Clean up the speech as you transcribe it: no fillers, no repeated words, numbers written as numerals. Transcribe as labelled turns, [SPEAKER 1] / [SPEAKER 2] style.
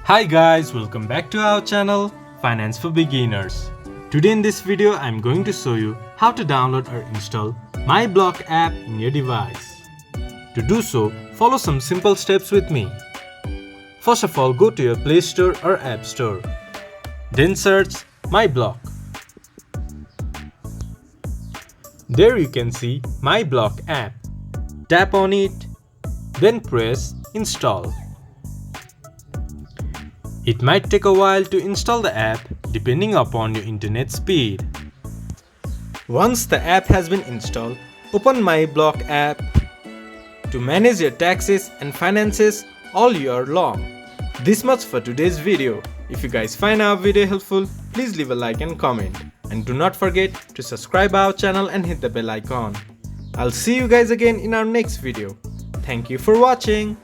[SPEAKER 1] Hi guys, welcome back to our channel Finance for Beginners. Today in this video I'm going to show you how to download or install MyBlock app in your device. To do so, follow some simple steps with me. First of all, go to your Play Store or App Store. Then search MyBlock. There you can see MyBlock app. Tap on it, then press Install. It might take a while to install the app depending upon your internet speed. Once the app has been installed, open MyBlock app to manage your taxes and finances all year long. This much for today's video. If you guys find our video helpful, please leave a like and comment. And do not forget to subscribe our channel and hit the bell icon. I'll see you guys again in our next video. Thank you for watching.